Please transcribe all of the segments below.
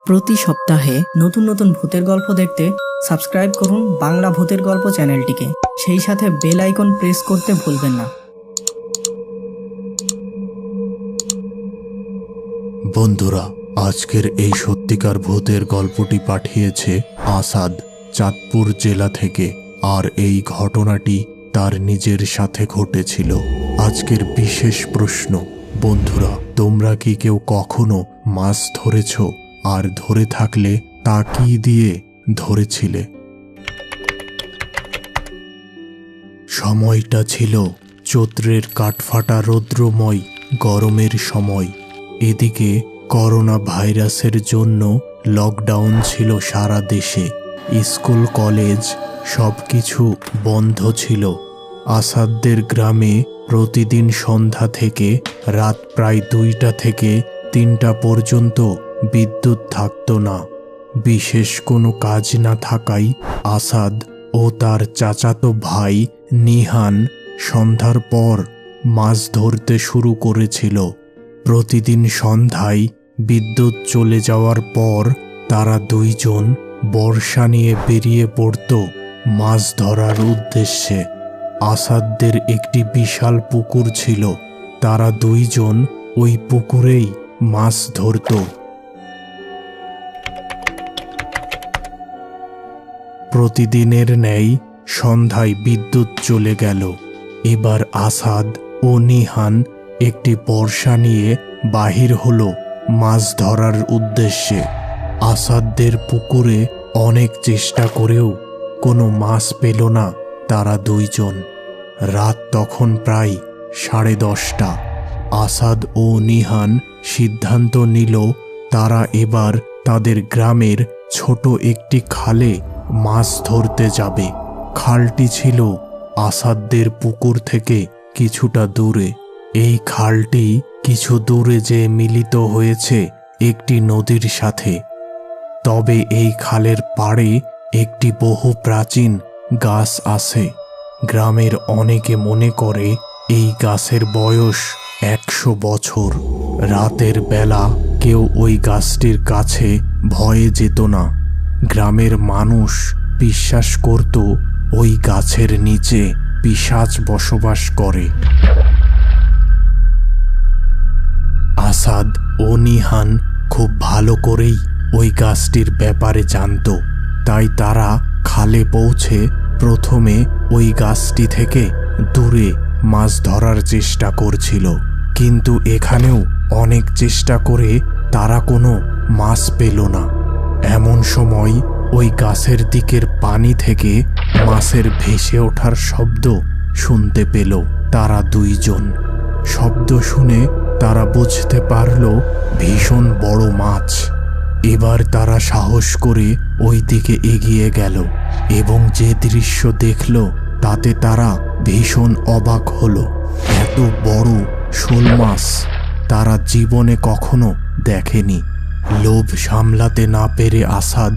প্রতি সপ্তাহে নতুন নতুন ভূতের গল্প দেখতে সাবস্ক্রাইব করুন বাংলা ভূতের গল্প চ্যানেলটিকে। সেই সাথে বেল আইকন প্রেস করতে ভুলবেন না। বন্ধুরা, আজকের এই সত্যিকার ভূতের গল্পটি পাঠিয়েছে আসাদ, চাঁদপুর জেলা থেকে। আর এই ঘটনাটি তার নিজের সাথে ঘটেছিল। আজকের বিশেষ প্রশ্ন, বন্ধুরা, তোমরা কি কেউ কখনো মাছ ধরেছ? আর ধরে থাকলে তা কি দিয়ে ধরেছিলে? সময়টা ছিল চৈত্রের কাঠফাটা রৌদ্রময় গরমের সময়। এদিকে করোনা ভাইরাসের জন্য লকডাউন ছিল সারা দেশে। স্কুল কলেজ সবকিছু বন্ধ ছিল। আসাদদের গ্রামে প্রতিদিন সন্ধ্যা থেকে রাত প্রায় 2টা থেকে 3টা পর্যন্ত বিদ্যুৎ থাকত না। বিশেষ কোনো কাজ না থাকায় আসাদ ও তার চাচাতো ভাই নিহান সন্ধ্যার পর মাছ ধরতে শুরু করেছিল। প্রতিদিন সন্ধ্যায় বিদ্যুৎ চলে যাওয়ার পর তারা দুইজন বর্ষা নিয়ে বেরিয়ে পড়ত মাছ ধরার উদ্দেশ্যে। আসাদদের একটি বিশাল পুকুর ছিল। তারা দুইজন ওই পুকুরেই মাছ ধরত। প্রতিদিনের ন্যায় সন্ধ্যায় বিদ্যুৎ চলে গেল। এবার আসাদ ও নিহান একটি বর্ষা নিয়ে বাহির হলো মাছ ধরার উদ্দেশ্যে। আসাদদের পুকুরে অনেক চেষ্টা করেও কোনো মাছ পেল না তারা দুইজন। রাত তখন প্রায় 10:30। আসাদ ও নিহান সিদ্ধান্ত নিল তারা এবার তাদের গ্রামের ছোট একটি খালে মাছ ধরতে যাবে। খালটি ছিল আসাদদের পুকুর থেকে কিছুটা দূরে। এই খালটি কিছু দূরে যে মিলিত হয়েছে একটি নদীর সাথে। তবে এই খালের পাড়ে একটি বহু প্রাচীন গাছ আছে। গ্রামের অনেকে মনে করে এই গাছের বয়স 100 বছর। রাতের বেলা কেউ ওই গাছটির কাছে ভয়ে যেত না। গ্রামের মানুষ বিশ্বাস করত ওই গাছের নিচে পিশাচ বসবাস করে। আসাদ ও নিহান খুব ভালো করেই ওই গাছটির ব্যাপারে জানত। তাই তারা খালে পৌঁছে প্রথমে ওই গাছটি থেকে দূরে মাছ ধরার চেষ্টা করছিল। কিন্তু এখানেও অনেক চেষ্টা করে তারা কোনো মাছ পেল না। এমন সময় ওই গাছের দিকের পানি থেকে মাছের ভেসে ওঠার শব্দ শুনতে পেল তারা দুইজন। শব্দ শুনে তারা বুঝতে পারল ভীষণ বড় মাছ। এবার তারা সাহস করে ওই দিকে এগিয়ে গেল এবং যে দৃশ্য দেখল তাতে তারা ভীষণ অবাক হলো। এত বড় শোল মাছ তারা জীবনে কখনো দেখেনি। লোভ সামলাতে না পেরে আসাদ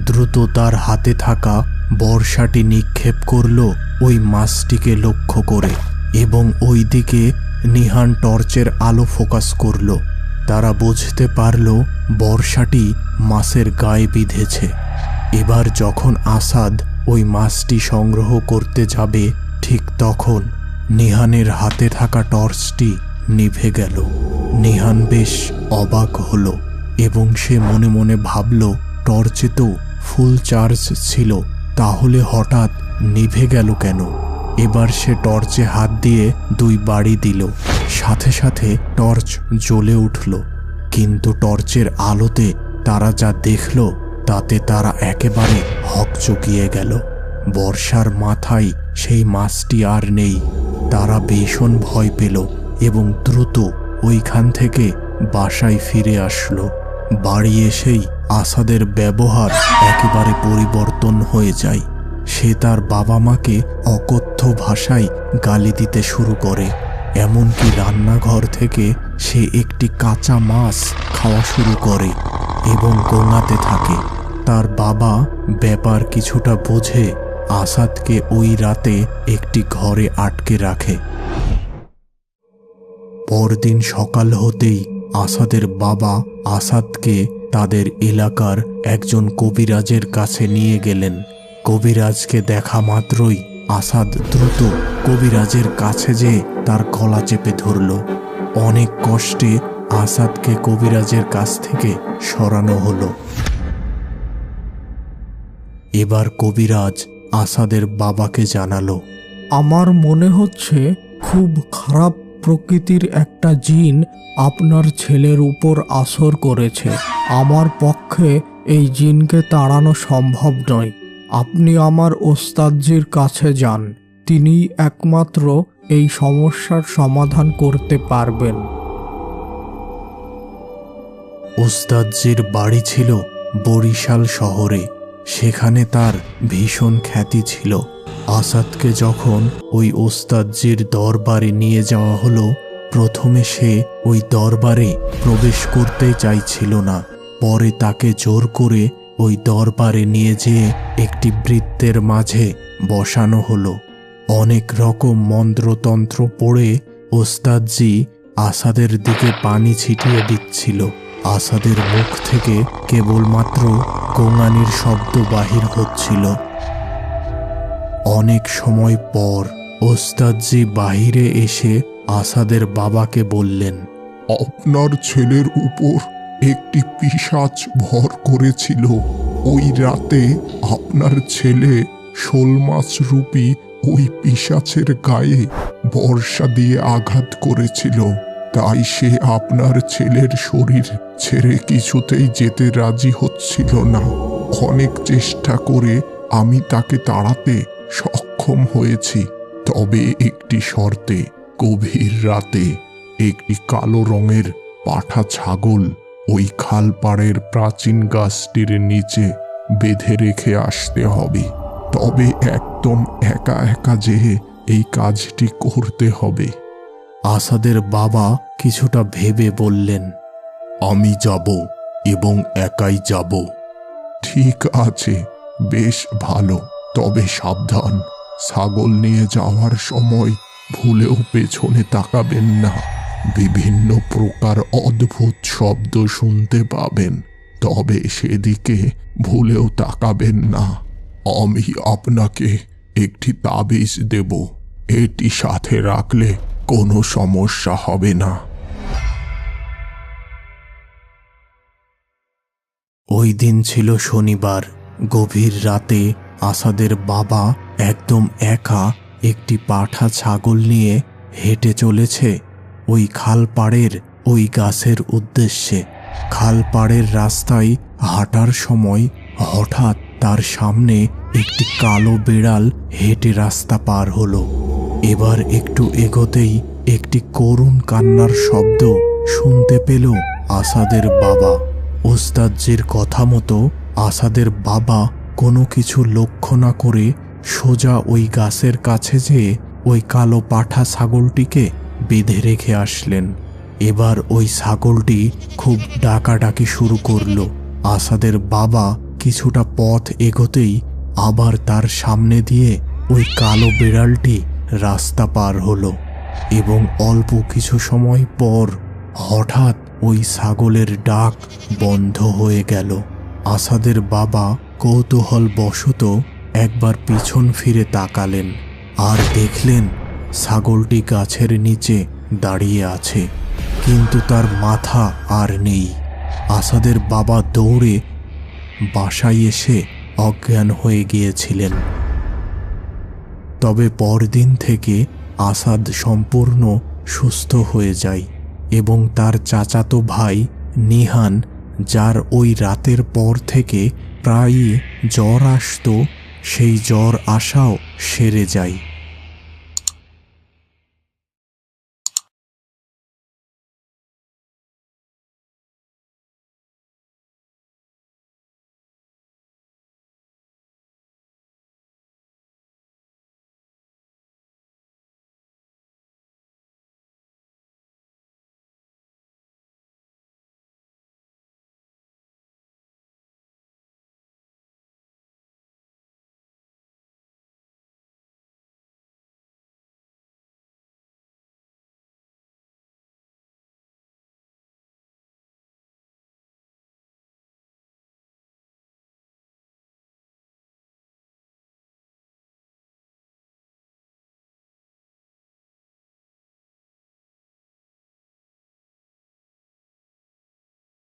দ্রুত তার হাতে থাকা বর্ষাটি নিক্ষেপ করল ওই মাছটিকে লক্ষ্য করে এবং ওই দিকে নিহান টর্চের আলো ফোকাস করল। তারা বুঝতে পারল বর্ষাটি মাছের গায়ে বিঁধেছে। এবার যখন আসাদ ওই মাছটি সংগ্রহ করতে যাবে ঠিক তখন নিহানের হাতে থাকা টর্চটি নিভে গেল। নিহান বেশ অবাক হলো এবং সে মনে মনে ভাবল টর্চে তো ফুল চার্জ ছিল, তাহলে হঠাৎ নিভে গেল কেন? এবার সে টর্চে হাত দিয়ে 2 বাড়ি দিল। সাথে সাথে টর্চ জ্বলে উঠল। কিন্তু টর্চের আলোতে তারা যা দেখল তাতে তারা একেবারে হকচকিয়ে গেল। বর্ষার মাথায় সেই মাছটি আর নেই। তারা ভীষণ ভয় পেল এবং দ্রুত ওইখান থেকে বাসায় ফিরে আসলো। বাড়ি এসেই আসাদের ব্যবহার একেবারে পরিবর্তন হয়ে যায়। সে তার বাবা মাকে অকথ্য ভাষায় গালি দিতে শুরু করে। এমনকি রান্নাঘর থেকে সে একটি কাঁচা মাছ খাওয়া শুরু করে এবং গোঙাতে থাকে। তার বাবা ব্যাপার কিছুটা বুঝে আসাদকে ওই রাতে একটি ঘরে আটকে রাখে। পরদিন সকাল হতেই আসাদের বাবা আসাদকে তাদের এলাকার একজন কবিরাজের কাছে নিয়ে গেলেন। কবিরাজকে দেখা মাত্রই আসাদ দ্রুত কবিরাজের কাছে যেয়ে তার গলা চেপে ধরল। অনেক কষ্টে আসাদকে কবিরাজের কাছ থেকে সরানো হলো। এবার কবিরাজ আসাদের বাবাকে জানালো, আমার মনে হচ্ছে খুব খারাপ প্রকৃতির একটা জিন আপনার ছেলের উপর আসর করেছে। আমার পক্ষে এই জিনকে তাড়ানো সম্ভব নয়। আপনি আমার ওস্তাদজির কাছে যান, তিনি একমাত্র এই সমস্যার সমাধান করতে পারবেন। ওস্তাদজির বাড়ি ছিল বরিশাল শহরে। সেখানে তার ভীষণ খ্যাতি ছিল। আসাদকে যখন ওই ওস্তাদজির দরবারে নিয়ে যাওয়া হলো, প্রথমে সে ওই দরবারে প্রবেশ করতে চাইছিল না। পরে তাকে জোর করে ওই দরবারে নিয়ে যেয়ে একটি বৃত্তের মাঝে বসানো হলো। অনেক রকম মন্ত্রতন্ত্র পড়ে ওস্তাদজি আসাদের দিকে পানি ছিটিয়ে দিচ্ছিল। আসাদের মুখ থেকে কেবলমাত্র গোঙানির শব্দ বাহির হচ্ছিল। অনেক সময় পর ওস্তাদজি বাহিরে এসে আসাদের বাবাকে বললেন, আপনার ছেলের উপর একটি পিশাচ ভর করেছিল। ওই রাতে আপনার ছেলে শোল মাছ রূপী ওই পিশাচের গায়ে বর্ষা দিয়ে আঘাত করেছিল। তাই সে আপনার ছেলের শরীর ছেড়ে কিছুতেই যেতে রাজি হচ্ছিল না। অনেক চেষ্টা করে আমি তাকে তাড়াতে সক্ষম হয়েছি, তবে একটি শর্তে। গভীর রাতে একটি কালো রঙের পাঠা ছাগল ওই খালপাড়ের প্রাচীন গাছটির নিচে বেঁধে রেখে আসতে হবে। তবে একদম একা একা যেয়ে এই কাজটি করতে হবে। আসাদের বাবা কিছুটা ভেবে বললেন, আমি যাব এবং একাই যাব। ঠিক আছে, বেশ ভালো, তবে সাবধান। ছাগল নিয়ে যাওয়ার সময় ভুলেও পেছনে তাকাবেন না। বিভিন্ন প্রকার অদ্ভুত শব্দ শুনতে পাবেন, তবে সেদিকে ভুলেও তাকাবেন না। আমি আপনাকে একটি তাবিজ দেব, এটি সাথে রাখলে কোনো সমস্যা হবে না। ওই দিন ছিল শনিবার। গভীর রাতে আসাদের বাবা একদম একা একটি পাঠা ছাগল নিয়ে হেঁটে চলেছে ওই খালপাড়ের ওই গাছের উদ্দেশ্যে। খালপাড়ের রাস্তায় হাঁটার সময় হঠাৎ তার সামনে একটি কালো বিড়াল হেঁটে রাস্তা পার হলো। এবার একটু এগোতেই একটি করুণ কান্নার শব্দ শুনতে পেল আসাদের বাবা। ওস্তাদজির কথা মতো আসাদের বাবা কোনো কিছু লক্ষ্য না করে সোজা ওই গাছের কাছে যেয়ে ওই কালো পাঠা ছাগলটিকে বেঁধে রেখে আসলেন। এবার ওই ছাগলটি খুব ডাকাডাকি শুরু করলো। আসাদের বাবা কিছুটা পথ এগোতেই আবার তার সামনে দিয়ে ওই কালো বিড়ালটি রাস্তা পার হলো এবং অল্প কিছু সময় পর হঠাৎ ওই ছাগলের ডাক বন্ধ হয়ে গেল। আসাদের বাবা কৌতূহল বশত একবার পিছন ফিরে তাকালেন আর দেখলেন ছাগলটি গাছের নিচে দাঁড়িয়ে আছে, কিন্তু তার মাথা আর নেই। আসাদের বাবা দৌড়ে বাসায় এসে অজ্ঞান হয়ে গিয়েছিলেন। তবে পরদিন থেকে আসাদ সম্পূর্ণ সুস্থ হয়ে যায় এবং তার চাচাতো ভাই নিহান, যার ওই রাতের পর থেকে প্রায়ই জ্বর আসতো, সেই জ্বর আসাও সেরে যায়।